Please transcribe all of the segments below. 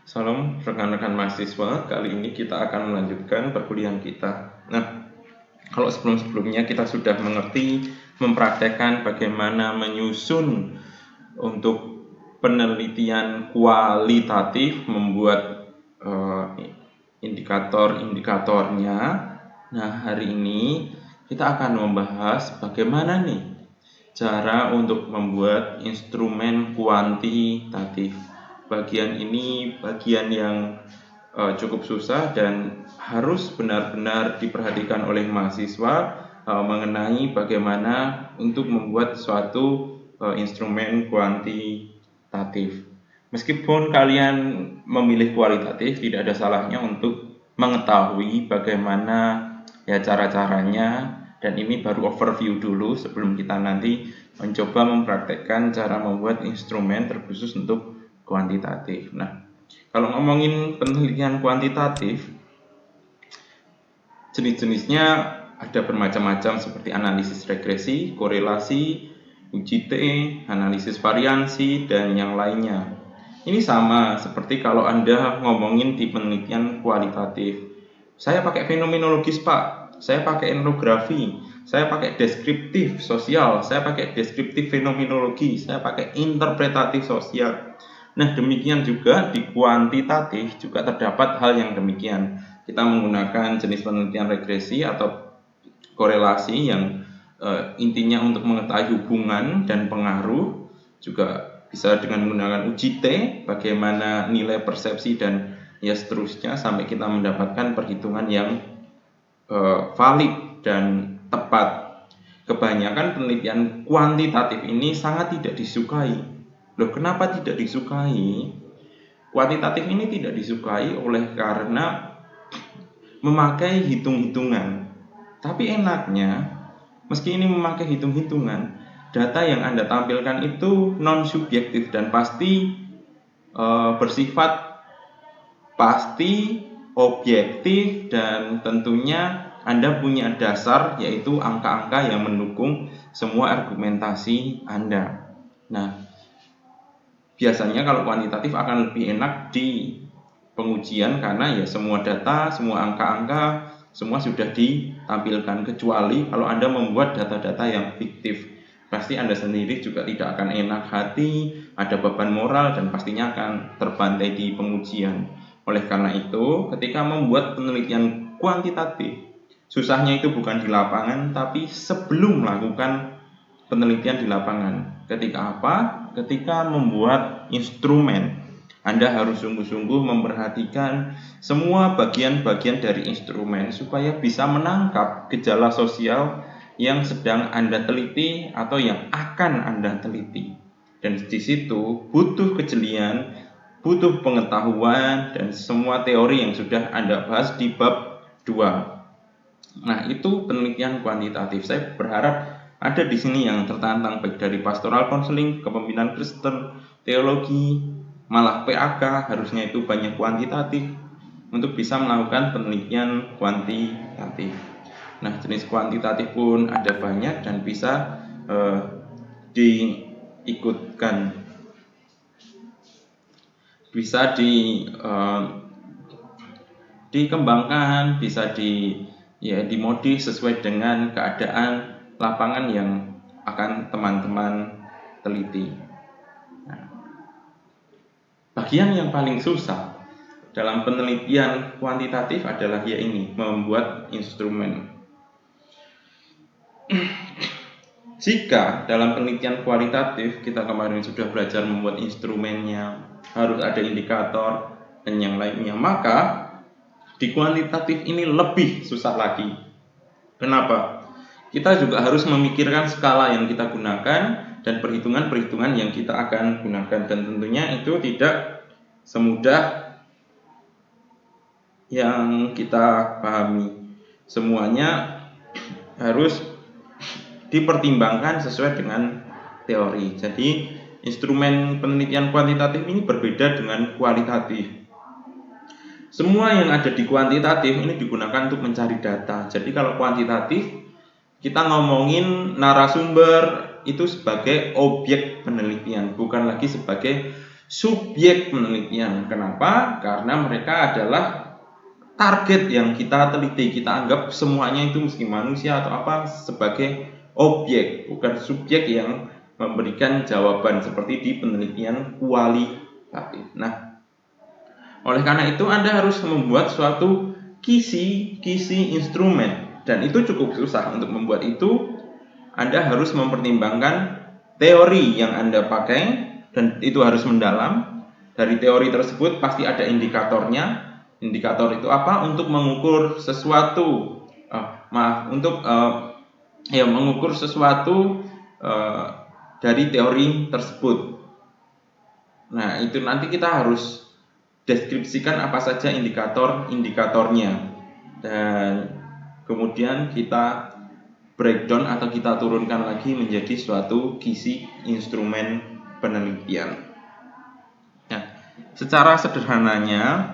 Salam rekan-rekan mahasiswa, kali ini kita akan melanjutkan perkuliahan kita. Nah, kalau sebelum-sebelumnya kita sudah mengerti, mempraktekkan bagaimana menyusun untuk penelitian kualitatif, membuat indikator-indikatornya. Nah, hari ini kita akan membahas bagaimana nih cara untuk membuat instrumen kuantitatif. Bagian ini bagian yang cukup susah dan harus benar-benar diperhatikan oleh mahasiswa mengenai bagaimana untuk membuat suatu instrumen kuantitatif. Meskipun kalian memilih kualitatif, tidak ada salahnya untuk mengetahui bagaimana ya cara-caranya, dan ini baru overview dulu sebelum kita nanti mencoba mempraktekkan cara membuat instrumen terkhusus untuk kuantitatif. Nah, kalau ngomongin penelitian kuantitatif, jenis-jenisnya ada bermacam-macam seperti analisis regresi, korelasi, UGT, analisis variansi, dan yang lainnya. Ini sama seperti kalau Anda ngomongin di penelitian kualitatif. Saya pakai fenomenologis, Pak. Saya pakai etnografi. Saya pakai deskriptif sosial. Saya pakai deskriptif fenomenologi. Saya pakai interpretatif sosial. Nah, demikian juga di kuantitatif juga terdapat hal yang demikian. Kita menggunakan jenis penelitian regresi atau korelasi yang intinya untuk mengetahui hubungan dan pengaruh, juga bisa dengan menggunakan UGT, bagaimana nilai persepsi dan ya seterusnya sampai kita mendapatkan perhitungan yang valid dan tepat. Kebanyakan penelitian kuantitatif ini sangat tidak disukai. Loh, kenapa tidak disukai? Kuantitatif ini tidak disukai oleh karena memakai hitung-hitungan. Tapi enaknya, meski ini memakai hitung-hitungan, data yang Anda tampilkan itu non-subjektif dan pasti bersifat pasti, objektif, dan tentunya Anda punya dasar, yaitu angka-angka yang mendukung semua argumentasi Anda. Nah, biasanya kalau kuantitatif akan lebih enak di pengujian karena ya semua data, semua angka-angka, semua sudah ditampilkan, kecuali kalau Anda membuat data-data yang fiktif. Pasti Anda sendiri juga tidak akan enak hati, ada beban moral, dan pastinya akan terbantai di pengujian. Oleh karena itu, ketika membuat penelitian kuantitatif, susahnya itu bukan di lapangan, tapi sebelum melakukan penelitian di lapangan. Ketika apa? Ketika membuat instrumen, Anda harus sungguh-sungguh memperhatikan semua bagian-bagian dari instrumen supaya bisa menangkap gejala sosial yang sedang Anda teliti atau yang akan Anda teliti. Dan di situ butuh kejelian, butuh pengetahuan, dan semua teori yang sudah Anda bahas di bab 2. Nah, itu penelitian kuantitatif. Saya berharap ada di sini yang tertantang baik dari pastoral counseling, kepemimpinan Kristen, teologi, malah PAK, harusnya itu banyak kuantitatif untuk bisa melakukan penelitian kuantitatif. Nah, jenis kuantitatif pun ada banyak dan bisa diikutkan, bisa dikembangkan, bisa dimodif sesuai dengan keadaan lapangan yang akan teman-teman teliti. Nah, bagian yang paling susah dalam penelitian kuantitatif adalah membuat instrumen. Jika dalam penelitian kualitatif kita kemarin sudah belajar membuat instrumennya, harus ada indikator dan yang lainnya, maka di kuantitatif ini lebih susah lagi. Kenapa? Kita juga harus memikirkan skala yang kita gunakan dan perhitungan-perhitungan yang kita akan gunakan, dan tentunya itu tidak semudah yang kita pahami. Semuanya harus dipertimbangkan sesuai dengan teori. Jadi instrumen penelitian kuantitatif ini berbeda dengan kualitatif. Semua yang ada di kuantitatif ini digunakan untuk mencari data. Jadi kalau kuantitatif kita ngomongin narasumber itu sebagai objek penelitian, bukan lagi sebagai subjek penelitian. Kenapa? Karena mereka adalah target yang kita teliti. Kita anggap semuanya itu meski manusia atau apa sebagai objek, bukan subjek yang memberikan jawaban seperti di penelitian kualitatif. Nah, oleh karena itu Anda harus membuat suatu kisi instrumen, dan itu cukup susah. Untuk membuat itu Anda harus mempertimbangkan teori yang Anda pakai, dan itu harus mendalam. Dari teori tersebut pasti ada indikatornya. Indikator itu apa? Untuk mengukur sesuatu, mengukur sesuatu dari teori tersebut. Nah, itu nanti kita harus deskripsikan apa saja indikatornya, dan kemudian kita breakdown atau kita turunkan lagi menjadi suatu kisi instrumen penelitian. Nah, secara sederhananya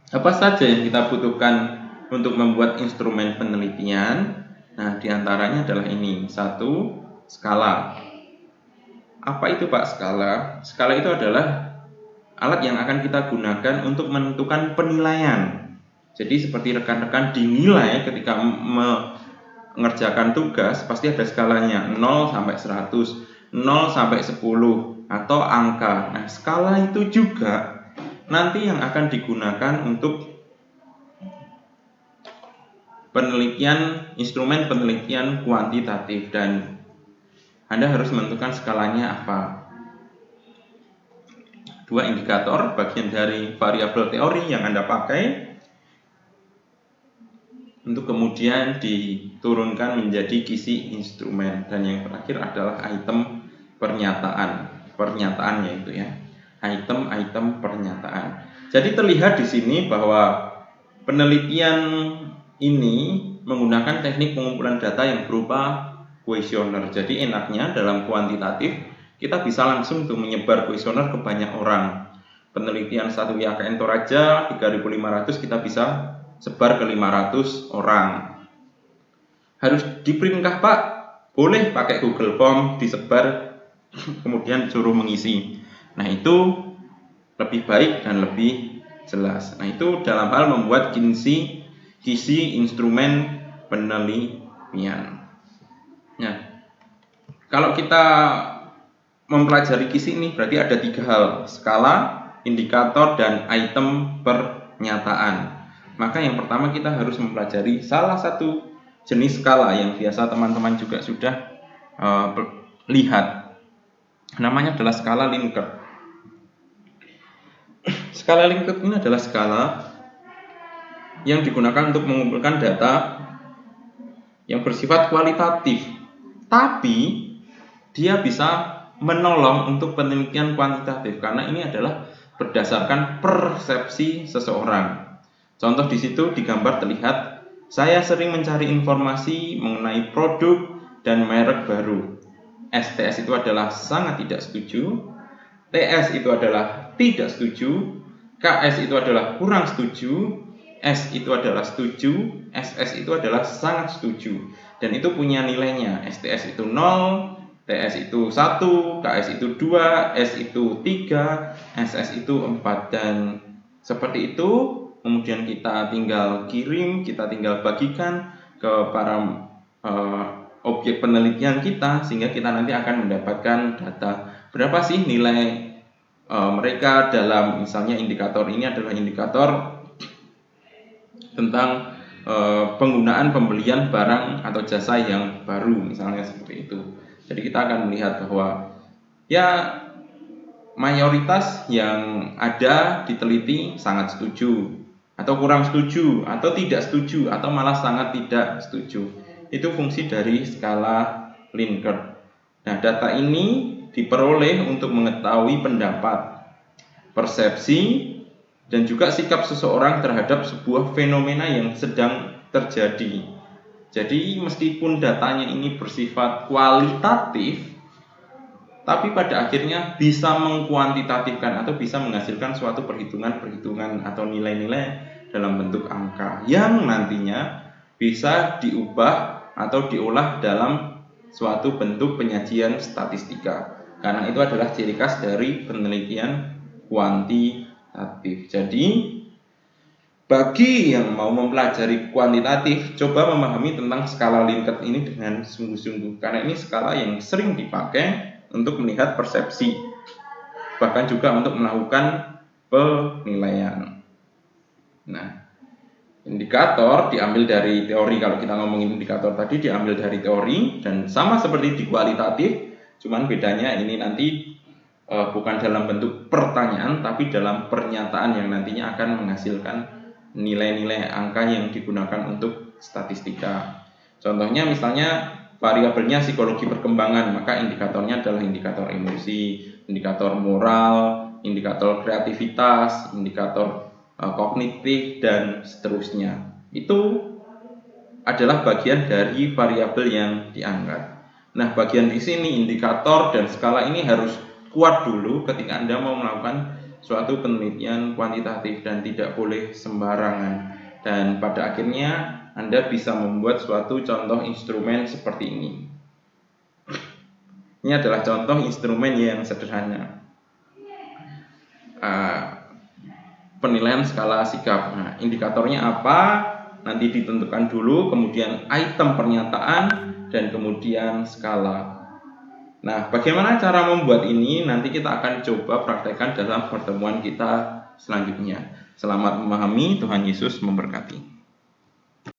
apa saja yang kita butuhkan untuk membuat instrumen penelitian? Nah, diantaranya adalah ini. 1. Skala. Apa itu Pak skala? Skala itu adalah alat yang akan kita gunakan untuk menentukan penilaian. Jadi seperti rekan-rekan dinilai ketika mengerjakan tugas, pasti ada skalanya 0 sampai 100, 0 sampai 10 atau angka. Nah, skala itu juga nanti yang akan digunakan untuk penelitian, instrumen penelitian kuantitatif, dan Anda harus menentukan skalanya apa. 2 indikator, bagian dari variabel teori yang Anda pakai, untuk kemudian diturunkan menjadi kisi instrumen. Dan yang terakhir adalah item pernyataan yaitu ya, item pernyataan. Jadi terlihat di sini bahwa penelitian ini menggunakan teknik pengumpulan data yang berupa kuesioner. Jadi enaknya dalam kuantitatif kita bisa langsung tuh menyebar kuesioner ke banyak orang. Penelitian 1 YKN Toraja 3.500 kita bisa sebar ke 500 orang. Harus di-print-kah Pak? Boleh pakai Google Form, disebar kemudian suruh mengisi. Nah, itu lebih baik dan lebih jelas. Nah, itu dalam hal membuat kisi instrumen penelitian. Nah, kalau kita mempelajari kisi ini berarti ada 3 hal: skala, indikator, dan item pernyataan. Maka yang pertama kita harus mempelajari salah satu jenis skala yang biasa teman-teman juga sudah lihat. Namanya adalah skala Likert. Skala Likert ini adalah skala yang digunakan untuk mengumpulkan data yang bersifat kualitatif, tapi dia bisa menolong untuk penelitian kuantitatif karena ini adalah berdasarkan persepsi seseorang. Contoh di situ digambar terlihat, saya sering mencari informasi mengenai produk dan merek baru. STS itu adalah sangat tidak setuju, TS itu adalah tidak setuju, KS itu adalah kurang setuju, S itu adalah setuju, SS itu adalah sangat setuju. Dan itu punya nilainya. STS itu 0, TS itu 1, KS itu 2, S itu 3, SS itu 4. Dan seperti itu. Kemudian kita tinggal kirim, kita tinggal bagikan ke para objek penelitian kita, sehingga kita nanti akan mendapatkan data berapa sih nilai mereka dalam, misalnya indikator ini adalah indikator tentang penggunaan pembelian barang atau jasa yang baru, misalnya seperti itu. Jadi kita akan melihat bahwa ya mayoritas yang ada diteliti sangat setuju, atau kurang setuju, atau tidak setuju, atau malah sangat tidak setuju. Itu fungsi dari skala Likert. Nah, data ini diperoleh untuk mengetahui pendapat, persepsi, dan juga sikap seseorang terhadap sebuah fenomena yang sedang terjadi. Jadi meskipun datanya ini bersifat kualitatif, tapi pada akhirnya bisa mengkuantitatifkan atau bisa menghasilkan suatu perhitungan-perhitungan atau nilai-nilai dalam bentuk angka yang nantinya bisa diubah atau diolah dalam suatu bentuk penyajian statistika. Karena itu adalah ciri khas dari penelitian kuantitatif. Jadi bagi yang mau mempelajari kuantitatif, coba memahami tentang skala Likert ini dengan sungguh-sungguh, karena ini skala yang sering dipakai untuk melihat persepsi, bahkan juga untuk melakukan penilaian. Nah, indikator diambil dari teori. Kalau kita ngomongin indikator tadi diambil dari teori, dan sama seperti di kualitatif, cuman bedanya ini nanti bukan dalam bentuk pertanyaan, tapi dalam pernyataan yang nantinya akan menghasilkan nilai-nilai angka yang digunakan untuk statistika. Contohnya misalnya variabelnya psikologi perkembangan, maka indikatornya adalah indikator emosi, indikator moral, indikator kreativitas, indikator kognitif, dan seterusnya. Itu adalah bagian dari variabel yang diangkat. Nah, bagian di sini indikator dan skala ini harus kuat dulu ketika Anda mau melakukan suatu penelitian kuantitatif, dan tidak boleh sembarangan. Dan pada akhirnya Anda bisa membuat suatu contoh instrumen seperti ini. Ini adalah contoh instrumen yang sederhana. Penilaian skala sikap. Nah, indikatornya apa? Nanti ditentukan dulu, kemudian item pernyataan, dan kemudian skala. Nah, bagaimana cara membuat ini? Nanti kita akan coba praktekkan dalam pertemuan kita selanjutnya. Selamat memahami, Tuhan Yesus memberkati.